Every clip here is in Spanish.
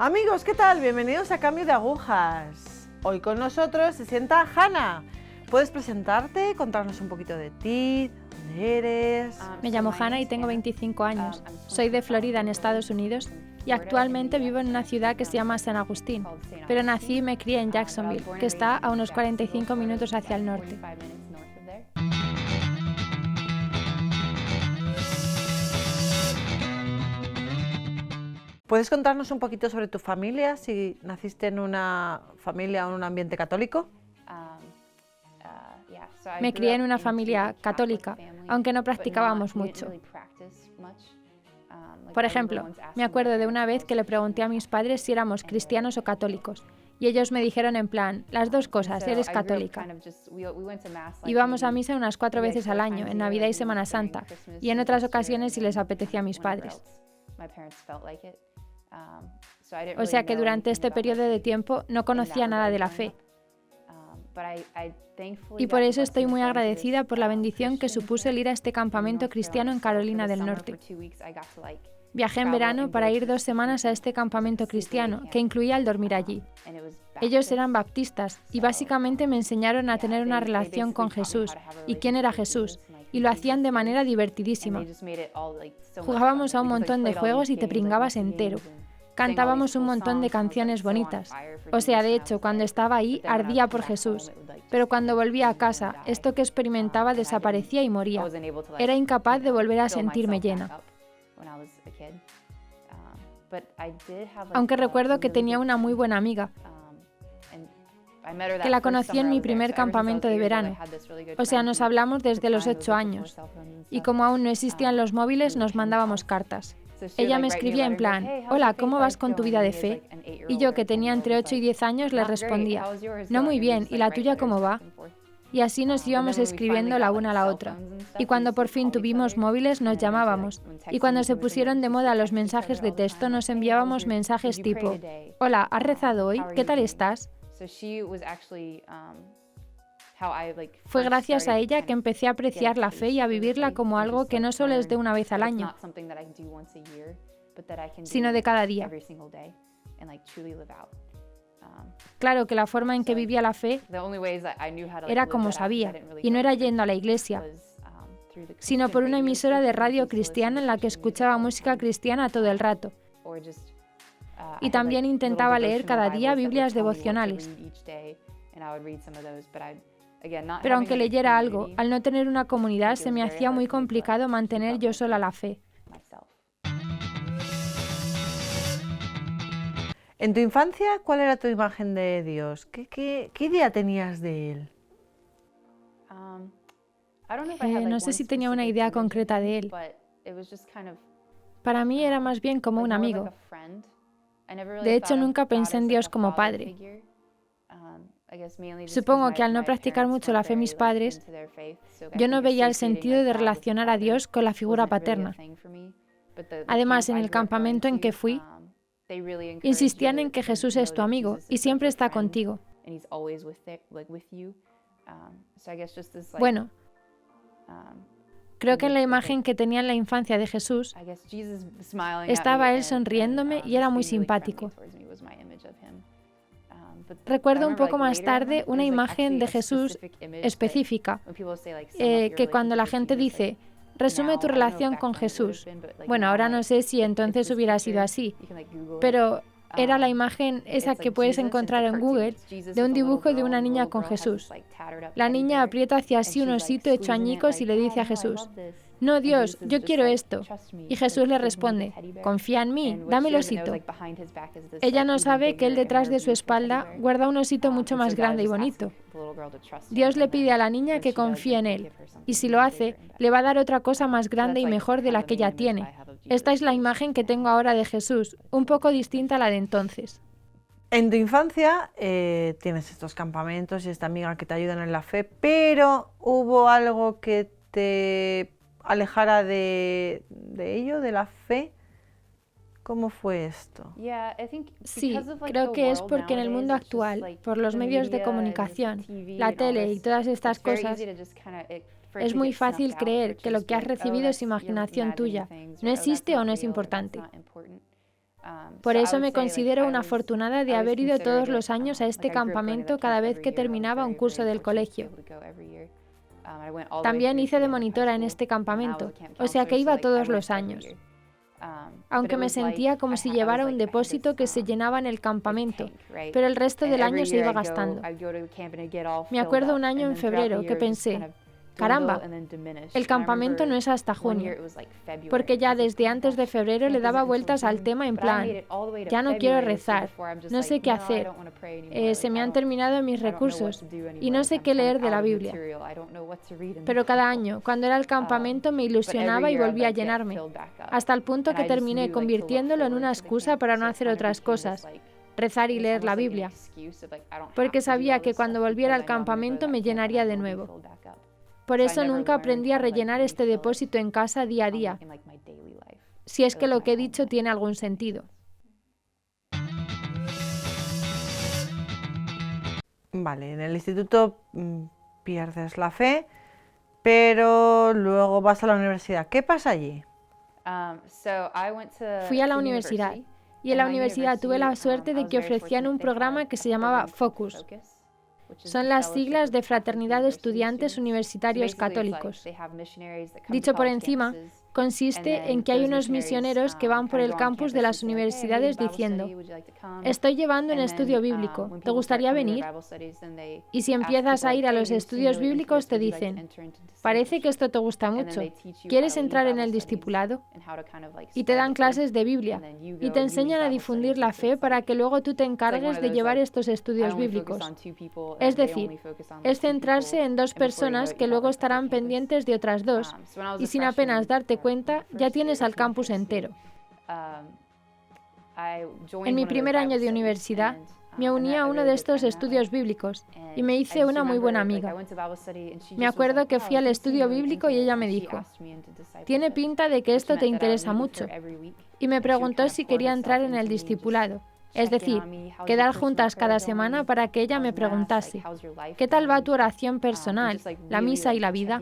Amigos, ¿qué tal? Bienvenidos a Cambio de Agujas. Hoy con nosotros se sienta Hannah. ¿Puedes presentarte, contarnos un poquito de ti, dónde eres? Me llamo Hannah y tengo 25 años. Soy de Florida, en Estados Unidos, y actualmente vivo en una ciudad que se llama San Agustín, pero nací y me crié en Jacksonville, que está a unos 45 minutos hacia el norte. ¿Puedes contarnos un poquito sobre tu familia, si naciste en una familia o en un ambiente católico? Me crié en una familia católica, aunque no practicábamos mucho. Por ejemplo, me acuerdo de una vez que le pregunté a mis padres si éramos cristianos o católicos, y ellos me dijeron en plan, las dos cosas, eres católica. Íbamos a misa unas 4 veces al año, en Navidad y Semana Santa, y en otras ocasiones si les apetecía a mis padres. O sea que durante este periodo de tiempo no conocía nada de la fe. Y por eso estoy muy agradecida por la bendición que supuso el ir a este campamento cristiano en Carolina del Norte. Viajé en verano para ir 2 semanas a este campamento cristiano, que incluía el dormir allí. Ellos eran baptistas y básicamente me enseñaron a tener una relación con Jesús y quién era Jesús, y lo hacían de manera divertidísima. Jugábamos a un montón de juegos y te pringabas entero. Cantábamos un montón de canciones bonitas. O sea, de hecho, cuando estaba ahí, ardía por Jesús. Pero cuando volvía a casa, esto que experimentaba desaparecía y moría. Era incapaz de volver a sentirme llena. Aunque recuerdo que tenía una muy buena amiga, que la conocí en mi primer campamento de verano. O sea, nos hablamos desde los 8 años. Y como aún no existían los móviles, nos mandábamos cartas. Ella me escribía en plan, hola, ¿cómo vas con tu vida de fe? Y yo, que tenía entre 8 y 10 años, le respondía, no muy bien, ¿y la tuya cómo va? Y así nos íbamos escribiendo la una a la otra. Y cuando por fin tuvimos móviles, nos llamábamos. Y cuando se pusieron de moda los mensajes de texto, nos enviábamos mensajes tipo, hola, ¿has rezado hoy? ¿Qué tal estás? Fue gracias a ella que empecé a apreciar la fe y a vivirla como algo que no solo es de una vez al año, sino de cada día. Claro que la forma en que vivía la fe era como sabía, y no era yendo a la iglesia, sino por una emisora de radio cristiana en la que escuchaba música cristiana todo el rato. Y también intentaba leer cada día Biblias devocionales. Pero aunque leyera algo, al no tener una comunidad se me hacía muy complicado mantener yo sola la fe. En tu infancia, ¿cuál era tu imagen de Dios? ¿Qué idea tenías de él? No sé si tenía una idea concreta de él. Para mí era más bien como un amigo. De hecho, nunca pensé en Dios como padre. Supongo que al no practicar mucho la fe mis padres, yo no veía el sentido de relacionar a Dios con la figura paterna. Además, en el campamento en que fui, insistían en que Jesús es tu amigo y siempre está contigo. Bueno, creo que en la imagen que tenía en la infancia de Jesús, estaba él sonriéndome y era muy simpático. Recuerdo un poco más tarde una imagen de Jesús específica, que cuando la gente dice, resume tu relación con Jesús. Bueno, ahora no sé si entonces hubiera sido así, pero era la imagen esa que puedes encontrar en Google de un dibujo de una niña con Jesús. La niña aprieta hacia sí un osito hecho añicos y le dice a Jesús, no, Dios, yo quiero esto. Y Jesús le responde, confía en mí, dame el osito. Ella no sabe que él detrás de su espalda guarda un osito mucho más grande y bonito. Dios le pide a la niña que confíe en él, y si lo hace, le va a dar otra cosa más grande y mejor de la que ella tiene. Esta es la imagen que tengo ahora de Jesús, un poco distinta a la de entonces. En tu infancia tienes estos campamentos y esta amiga que te ayudan en la fe, pero ¿hubo algo que te alejara de ello, de la fe? ¿Cómo fue esto? Sí, creo que es porque en el mundo actual, por los medios de comunicación, la tele y todas estas cosas, es muy fácil creer que lo que has recibido es imaginación tuya, no existe o no es importante. Por eso me considero una afortunada de haber ido todos los años a este campamento cada vez que terminaba un curso del colegio. También hice de monitora en este campamento, o sea que iba todos los años. Aunque me sentía como si llevara un depósito que se llenaba en el campamento, pero el resto del año se iba gastando. Me acuerdo un año en febrero que pensé, caramba, el campamento no es hasta junio, porque ya desde antes de febrero le daba vueltas al tema en plan, ya no quiero rezar, no sé qué hacer, se me han terminado mis recursos y no sé qué leer de la Biblia. Pero cada año, cuando era el campamento, me ilusionaba y volvía a llenarme, hasta el punto que terminé convirtiéndolo en una excusa para no hacer otras cosas, rezar y leer la Biblia, porque sabía que cuando volviera al campamento me llenaría de nuevo. Por eso nunca aprendí a rellenar este depósito en casa día a día, si es que lo que he dicho tiene algún sentido. Vale, en el instituto pierdes la fe, pero luego vas a la universidad. ¿Qué pasa allí? Fui a la universidad y en la universidad tuve la suerte de que ofrecían un programa que se llamaba Focus. Son las siglas de Fraternidad de Estudiantes Universitarios Católicos. Dicho por encima, consiste en que hay unos misioneros que van por el campus de las universidades diciendo, estoy llevando un estudio bíblico, ¿te gustaría venir? Y si empiezas a ir a los estudios bíblicos te dicen, parece que esto te gusta mucho, ¿quieres entrar en el discipulado? Y te dan clases de Biblia y te enseñan a difundir la fe para que luego tú te encargues de llevar estos estudios bíblicos. Es decir, es centrarse en 2 personas que luego estarán pendientes de otras 2 y sin apenas darte cuenta ya tienes al campus entero. En mi primer año de universidad me uní a uno de estos estudios bíblicos y me hice una muy buena amiga. Me acuerdo que fui al estudio bíblico y ella me dijo, tiene pinta de que esto te interesa mucho, y me preguntó si quería entrar en el discipulado. Es decir, quedar juntas cada semana para que ella me preguntase, ¿qué tal va tu oración personal, la misa y la vida?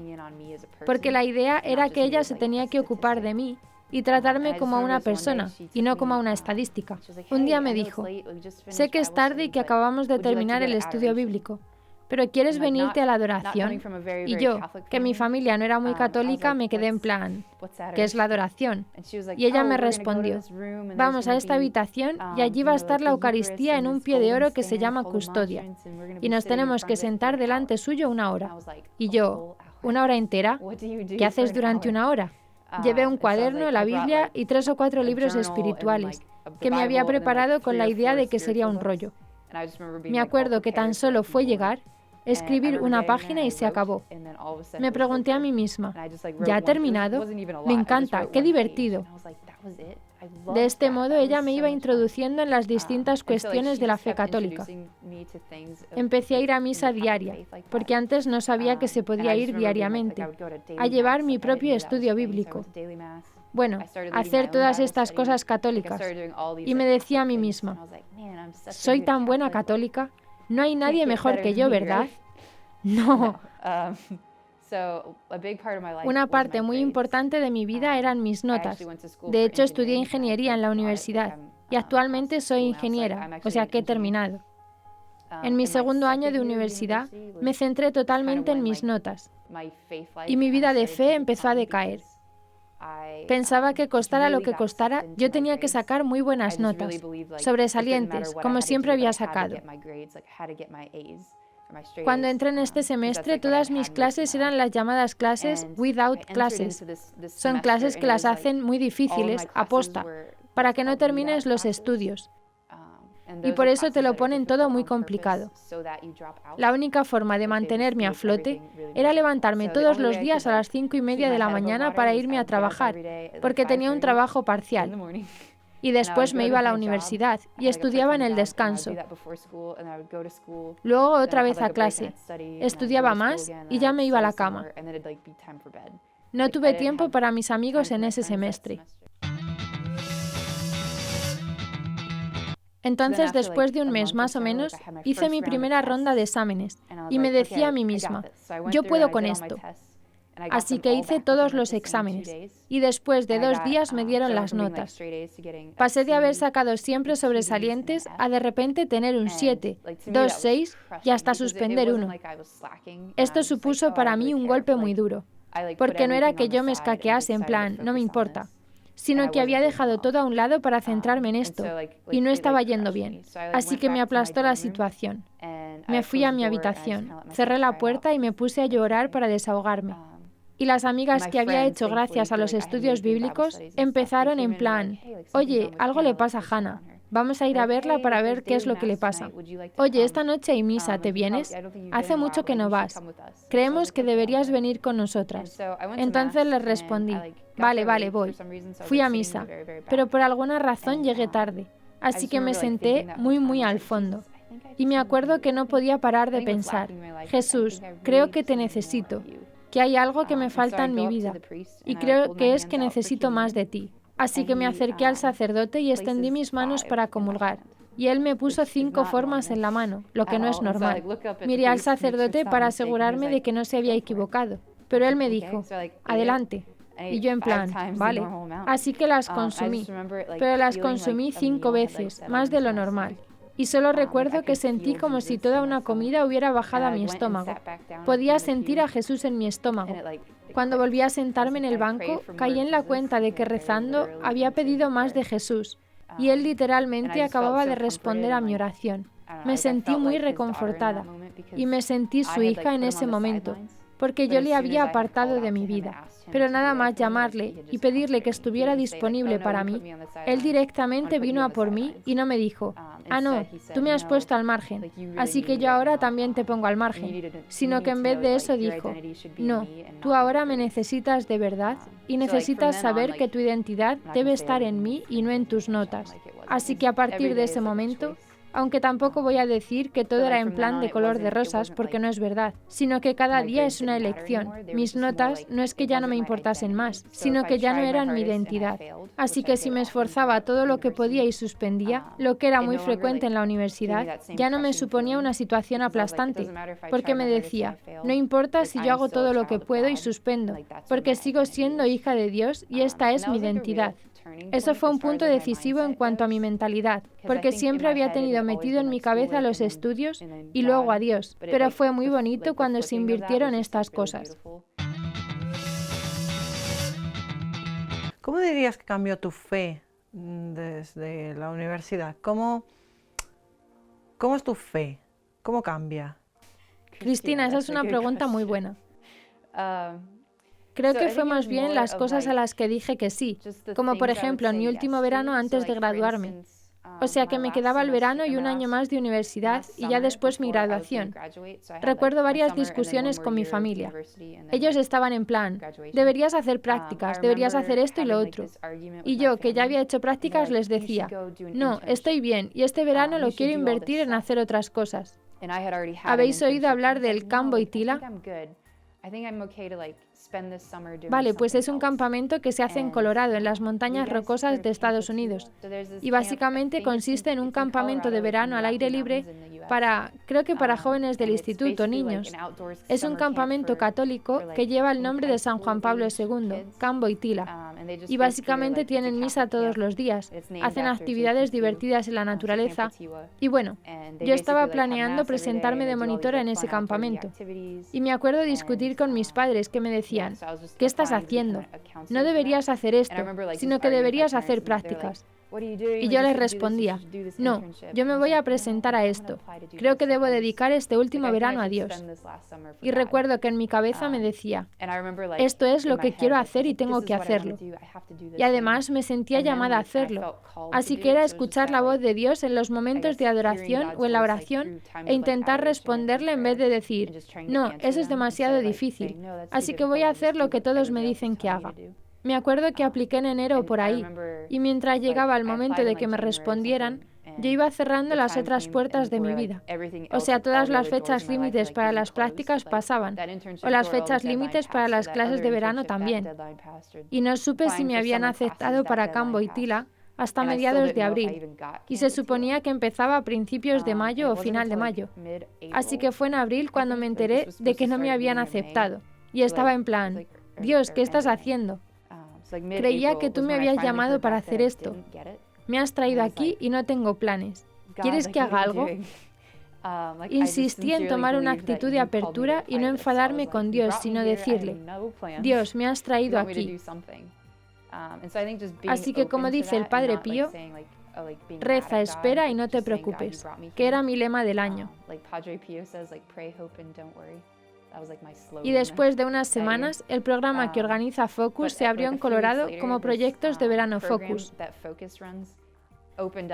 Porque la idea era que ella se tenía que ocupar de mí y tratarme como a una persona y no como a una estadística. Un día me dijo, sé que es tarde y que acabamos de terminar el estudio bíblico, pero ¿quieres venirte a la adoración? Y yo, que mi familia no era muy católica, me quedé en plan, ¿qué es la adoración? Y ella me respondió, vamos a esta habitación y allí va a estar la Eucaristía en un pie de oro que se llama custodia. Y nos tenemos que sentar delante suyo 1 hora. Y yo, ¿1 hora entera? ¿Qué haces durante 1 hora? Llevé un cuaderno, la Biblia y 3 o 4 libros espirituales que me había preparado con la idea de que sería un rollo. Me acuerdo que tan solo fue llegar, escribir una página y se acabó. Me pregunté a mí misma, ¿ya ha terminado? Me encanta, qué divertido. De este modo, ella me iba introduciendo en las distintas cuestiones de la fe católica. Empecé a ir a misa diaria, porque antes no sabía que se podía ir diariamente, a llevar mi propio estudio bíblico. Bueno, hacer todas estas cosas católicas. Y me decía a mí misma, soy tan buena católica, no hay nadie mejor que yo, ¿verdad? No. Una parte muy importante de mi vida eran mis notas. De hecho, estudié ingeniería en la universidad y actualmente soy ingeniera, o sea que he terminado. En mi segundo año de universidad me centré totalmente en mis notas y mi vida de fe empezó a decaer. Pensaba que costara lo que costara, yo tenía que sacar muy buenas notas, sobresalientes, como siempre había sacado. Cuando entré en este semestre, todas mis clases eran las llamadas clases without classes. Son clases que las hacen muy difíciles, aposta, para que no termines los estudios. Y por eso te lo ponen todo muy complicado. La única forma de mantenerme a flote era levantarme todos los días a las 5:30 de la mañana para irme a trabajar, porque tenía un trabajo parcial. Y después me iba a la universidad y estudiaba en el descanso. Luego otra vez a clase. Estudiaba más y ya me iba a la cama. No tuve tiempo para mis amigos en ese semestre. Entonces, después de un mes más o menos, hice mi primera ronda de exámenes y me decía a mí misma, yo puedo con esto. Así que hice todos los exámenes y después de 2 días me dieron las notas. Pasé de haber sacado siempre sobresalientes a de repente tener un 7, 2, 6 y hasta suspender 1. Esto supuso para mí un golpe muy duro, porque no era que yo me escaquease en plan, no me importa, sino que había dejado todo a un lado para centrarme en esto, y no estaba yendo bien. Así que me aplastó la situación. Me fui a mi habitación, cerré la puerta y me puse a llorar para desahogarme. Y las amigas que había hecho gracias a los estudios bíblicos empezaron en plan, oye, algo le pasa a Hannah. Vamos a ir a verla para ver qué es lo que le pasa. Oye, esta noche hay misa, ¿te vienes? Hace mucho que no vas. Creemos que deberías venir con nosotras. Entonces les respondí, vale, voy. Fui a misa, pero por alguna razón llegué tarde, así que me senté muy al fondo. Y me acuerdo que no podía parar de pensar, Jesús, creo que te necesito, que hay algo que me falta en mi vida, y creo que es que necesito más de ti. Así que me acerqué al sacerdote y extendí mis manos para comulgar. Y él me puso 5 formas en la mano, lo que no es normal. Miré al sacerdote para asegurarme de que no se había equivocado, pero él me dijo, adelante. Y yo en plan, vale. Así que las consumí, pero las consumí 5 veces, más de lo normal. Y solo recuerdo que sentí como si toda una comida hubiera bajado a mi estómago. Podía sentir a Jesús en mi estómago. Cuando volví a sentarme en el banco, caí en la cuenta de que rezando había pedido más de Jesús, y Él literalmente acababa de responder a mi oración. Me sentí muy reconfortada, y me sentí su hija en ese momento, porque yo le había apartado de mi vida. Pero nada más llamarle y pedirle que estuviera disponible para mí, Él directamente vino a por mí y no me dijo, no, tú me has puesto al margen, así que yo ahora también te pongo al margen, sino que en vez de eso dijo, no, tú ahora me necesitas de verdad y necesitas saber que tu identidad debe estar en mí y no en tus notas. Así que a partir de ese momento, aunque tampoco voy a decir que todo era en plan de color de rosas, porque no es verdad, sino que cada día es una elección. Mis notas no es que ya no me importasen más, sino que ya no eran mi identidad. Así que si me esforzaba todo lo que podía y suspendía, lo que era muy frecuente en la universidad, ya no me suponía una situación aplastante, porque me decía, no importa si yo hago todo lo que puedo y suspendo, porque sigo siendo hija de Dios y esta es mi identidad. Eso fue un punto decisivo en cuanto a mi mentalidad, porque siempre había tenido metido en mi cabeza los estudios y luego a Dios, pero fue muy bonito cuando se invirtieron estas cosas. ¿Cómo dirías que cambió tu fe desde la universidad? ¿Cómo es tu fe? ¿Cómo cambia? Cristina, esa es una pregunta muy buena. Creo que fue más bien las cosas a las que dije que sí, como por ejemplo en mi último verano antes de graduarme. O sea que me quedaba el verano y un año más de universidad y ya después mi graduación. Recuerdo varias discusiones con mi familia. Ellos estaban en plan, deberías hacer prácticas, deberías hacer esto y lo otro. Y yo, que ya había hecho prácticas, les decía, no, estoy bien y este verano lo quiero invertir en hacer otras cosas. ¿Habéis oído hablar del Camp Wojtyla? Vale, pues es un campamento que se hace en Colorado, en las montañas rocosas de Estados Unidos. Y básicamente consiste en un campamento de verano al aire libre creo que para jóvenes del instituto, niños. Es un campamento católico que lleva el nombre de San Juan Pablo II, Camp Wojtyla. Y básicamente tienen misa todos los días, hacen actividades divertidas en la naturaleza. Y bueno, yo estaba planeando presentarme de monitora en ese campamento. Y me acuerdo discutir con mis padres que me decían, ¿qué estás haciendo? No deberías hacer esto, sino que deberías hacer prácticas. Y yo les respondía, no, yo me voy a presentar a esto. Creo que debo dedicar este último verano a Dios. Y recuerdo que en mi cabeza me decía, esto es lo que quiero hacer y tengo que hacerlo. Y además me sentía llamada a hacerlo. Así que era escuchar la voz de Dios en los momentos de adoración o en la oración e intentar responderle en vez de decir, no, eso es demasiado difícil, así que voy a hacer lo que todos me dicen que haga. Me acuerdo que apliqué en enero o por ahí, y mientras llegaba el momento de que me respondieran, yo iba cerrando las otras puertas de mi vida. O sea, todas las fechas límites para las prácticas pasaban, o las fechas límites para las clases de verano también. Y no supe si me habían aceptado para Camp Wojtyla hasta mediados de abril, y se suponía que empezaba a principios de mayo o final de mayo. Así que fue en abril cuando me enteré de que no me habían aceptado. Y estaba en plan, Dios, ¿qué estás haciendo? Creía que tú me habías llamado para hacer esto. Me has traído aquí y no tengo planes. ¿Quieres que haga algo? Insistí en tomar una actitud de apertura y no enfadarme con Dios, sino decirle, Dios, me has traído aquí. Así que, como dice el Padre Pío, reza, espera y no te preocupes, que era mi lema del año. Y después de unas semanas, el programa que organiza Focus se abrió en Colorado como proyectos de verano Focus.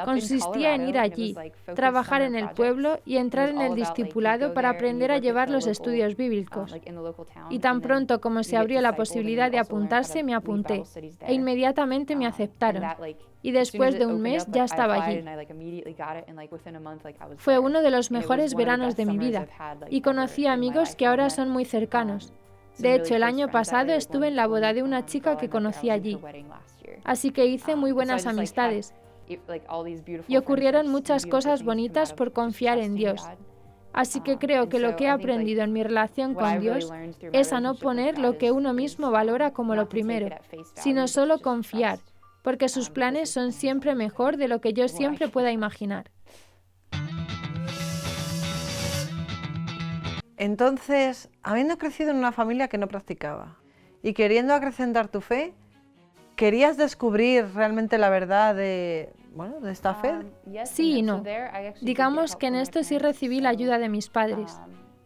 Consistía en ir allí, trabajar en el pueblo y entrar en el discipulado para aprender a llevar los estudios bíblicos. Y tan pronto como se abrió la posibilidad de apuntarse, me apunté. E inmediatamente me aceptaron. Y después de un mes ya estaba allí. Fue uno de los mejores veranos de mi vida. Y conocí a amigos que ahora son muy cercanos. De hecho, el año pasado estuve en la boda de una chica que conocí allí. Así que hice muy buenas amistades. Y ocurrieron muchas cosas bonitas por confiar en Dios. Así que creo que lo que he aprendido en mi relación con Dios es a no poner lo que uno mismo valora como lo primero, sino solo confiar, porque sus planes son siempre mejor de lo que yo siempre pueda imaginar. Entonces, habiendo crecido en una familia que no practicaba y queriendo acrecentar tu fe, ¿querías descubrir realmente la verdad de esta fe? Sí y no. Digamos que en esto sí recibí la ayuda de mis padres.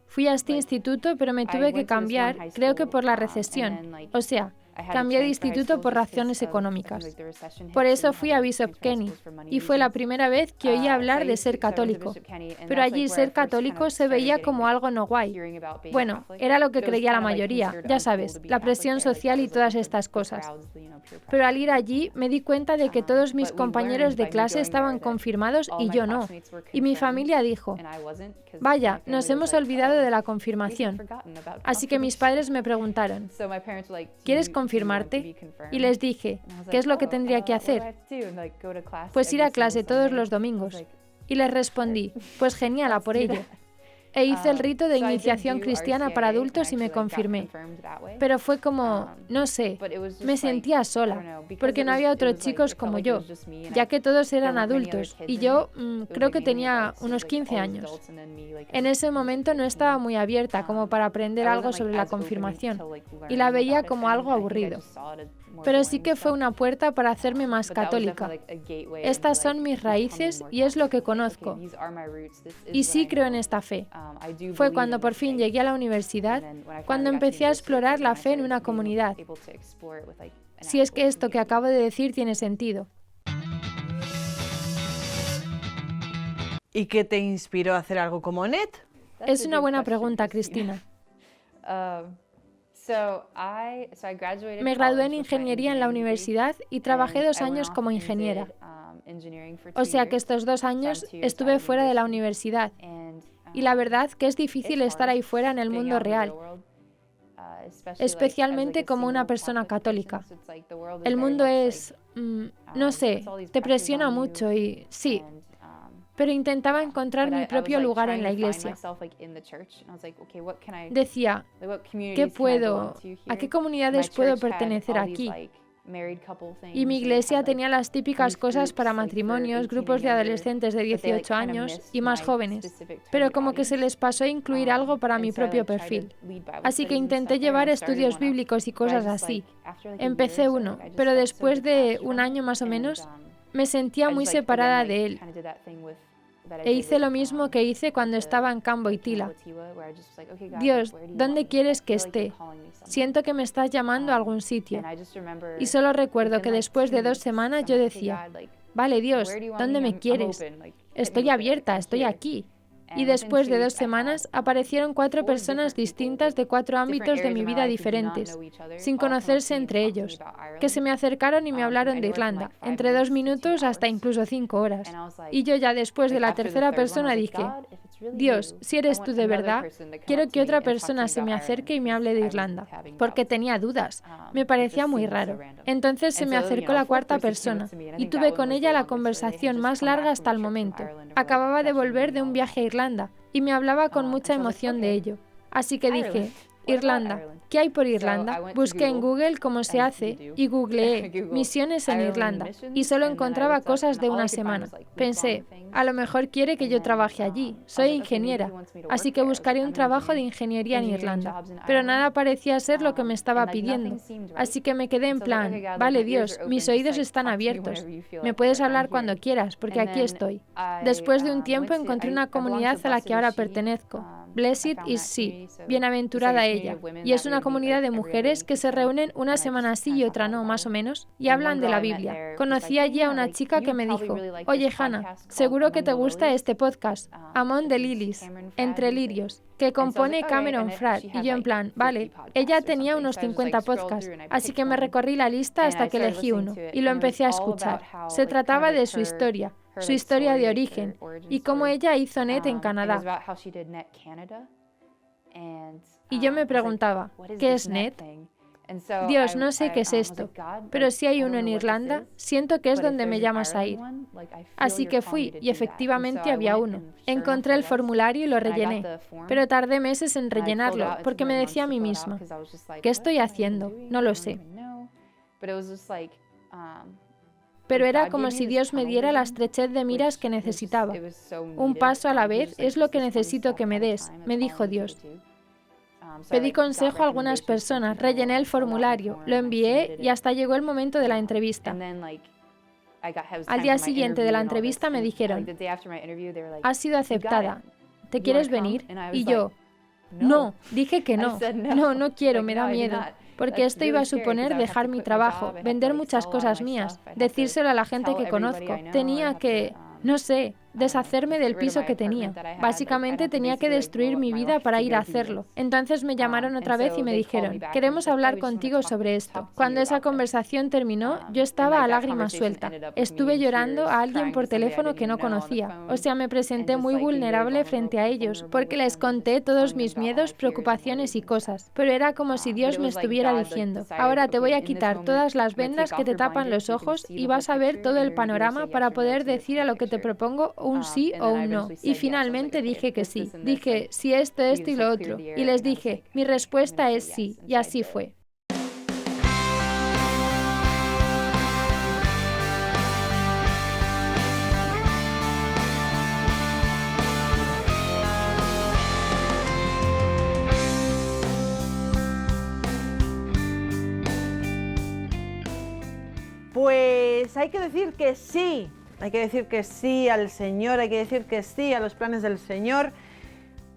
Fui a este instituto, pero me tuve que cambiar, creo que por la recesión. O sea, cambié de instituto por razones económicas. Por eso fui a Bishop Kenny, y fue la primera vez que oí hablar de ser católico. Pero allí ser católico se veía como algo no guay. Bueno, era lo que creía la mayoría, ya sabes, la presión social y todas estas cosas. Pero al ir allí me di cuenta de que todos mis compañeros de clase estaban confirmados y yo no. Y mi familia dijo, vaya, nos hemos olvidado de la confirmación. Así que mis padres me preguntaron, ¿quieres confirmarte? Y les dije, ¿qué es lo que tendría que hacer? Pues ir a clase todos los domingos. Y les respondí, pues genial, a por ello. E hice el rito de iniciación cristiana para adultos y me confirmé. Pero fue como, no sé, me sentía sola, porque no había otros chicos como yo, ya que todos eran adultos, y yo creo que tenía unos 15 años. En ese momento no estaba muy abierta como para aprender algo sobre la confirmación, y la veía como algo aburrido. Pero sí que fue una puerta para hacerme más católica. Estas son mis raíces y es lo que conozco. Y sí creo en esta fe. Fue cuando por fin llegué a la universidad, cuando empecé a explorar la fe en una comunidad. Si es que esto que acabo de decir tiene sentido. ¿Y qué te inspiró a hacer algo como Ned? Es una buena pregunta, Cristina. Me gradué en ingeniería en la universidad y trabajé 2 años como ingeniera. O sea que estos 2 años estuve fuera de la universidad. Y la verdad que es difícil estar ahí fuera en el mundo real, especialmente como una persona católica. El mundo es, no sé, te presiona mucho y sí, pero intentaba encontrar mi propio lugar en la iglesia. Decía, ¿qué puedo? ¿A qué comunidades puedo pertenecer aquí? Y mi iglesia tenía las típicas cosas para matrimonios, grupos de adolescentes de 18 años y más jóvenes, pero como que se les pasó a incluir algo para mi propio perfil. Así que intenté llevar estudios bíblicos y cosas así. Empecé uno, pero después de 1 año más o menos, me sentía muy separada de él. E hice lo mismo que hice cuando estaba en Camp Boitila. Dios, ¿dónde quieres que esté? Siento que me estás llamando a algún sitio. Y solo recuerdo que después de 2 semanas yo decía, vale, Dios, ¿dónde me quieres? Estoy abierta, estoy aquí. Y después de 2 semanas aparecieron 4 personas distintas de 4 ámbitos de mi vida diferentes, sin conocerse entre ellos, que se me acercaron y me hablaron de Irlanda, entre 2 minutos hasta incluso 5 horas. Y yo ya después de la tercera persona dije, Dios, si eres tú de verdad, quiero que otra persona se me acerque y me hable de Irlanda, porque tenía dudas, me parecía muy raro. Entonces se me acercó la 4ª persona y tuve con ella la conversación más larga hasta el momento. Acababa de volver de un viaje a Irlanda y me hablaba con mucha emoción de ello. Así que dije, Irlanda. ¿Qué hay por Irlanda? Busqué en Google cómo se hace y googleé misiones en Irlanda y solo encontraba cosas de una semana. Pensé, a lo mejor quiere que yo trabaje allí. Soy ingeniera, así que buscaré un trabajo de ingeniería en Irlanda. Pero nada parecía ser lo que me estaba pidiendo. Así que me quedé en plan, vale Dios, mis oídos están abiertos. Me puedes hablar cuando quieras, porque aquí estoy. Después de un tiempo encontré una comunidad a la que ahora pertenezco. Blessed is she, bienaventurada ella, y es una comunidad de mujeres que se reúnen una semana sí y otra no, más o menos, y hablan de la Biblia. Conocí allí a una chica que me dijo, oye Hannah, seguro que te gusta este podcast, Among the Lilies, Entre Lirios, que compone Cameron Fratt, y yo en plan, vale, ella tenía unos 50 podcasts, así que me recorrí la lista hasta que elegí uno, y lo empecé a escuchar. Se trataba de su historia de origen, y cómo ella hizo NET en Canadá. Y yo me preguntaba, ¿qué es NET? Dios, no sé qué es esto, pero si hay uno en Irlanda, siento que es donde me llamas a ir. Así que fui, y efectivamente había uno. Encontré el formulario y lo rellené, pero tardé meses en rellenarlo, porque me decía a mí misma, ¿qué estoy haciendo? No lo sé. Pero era como si Dios me diera la estrechez de miras que necesitaba. Un paso a la vez es lo que necesito que me des, me dijo Dios. Pedí consejo a algunas personas, rellené el formulario, lo envié y hasta llegó el momento de la entrevista. Al día siguiente de la entrevista me dijeron, has sido aceptada, ¿te quieres venir? Y yo, no, dije que no, no quiero, me da miedo. Porque esto iba a suponer dejar mi trabajo, vender muchas cosas mías, decírselo a la gente que conozco. Tenía que, no sé, deshacerme del piso que tenía. Básicamente tenía que destruir mi vida para ir a hacerlo. Entonces me llamaron otra vez y me dijeron, queremos hablar contigo sobre esto. Cuando esa conversación terminó, yo estaba a lágrima suelta. Estuve llorando a alguien por teléfono que no conocía. O sea, me presenté muy vulnerable frente a ellos, porque les conté todos mis miedos, preocupaciones y cosas. Pero era como si Dios me estuviera diciendo, ahora te voy a quitar todas las vendas que te tapan los ojos y vas a ver todo el panorama para poder decir a lo que te propongo un sí o un no. Y finalmente dije que sí. Dije, sí, esto y lo otro. Y les dije, mi respuesta es sí. Y así fue. Pues hay que decir que sí. Hay que decir que sí al Señor, hay que decir que sí a los planes del Señor,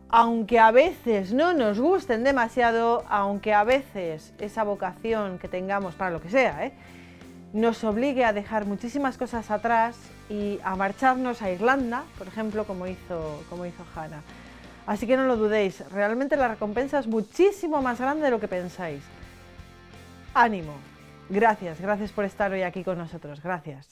aunque a veces no nos gusten demasiado, aunque a veces esa vocación que tengamos para lo que sea, nos obligue a dejar muchísimas cosas atrás y a marcharnos a Irlanda, por ejemplo, como hizo Hannah. Así que no lo dudéis, realmente la recompensa es muchísimo más grande de lo que pensáis. ¡Ánimo! Gracias por estar hoy aquí con nosotros, gracias.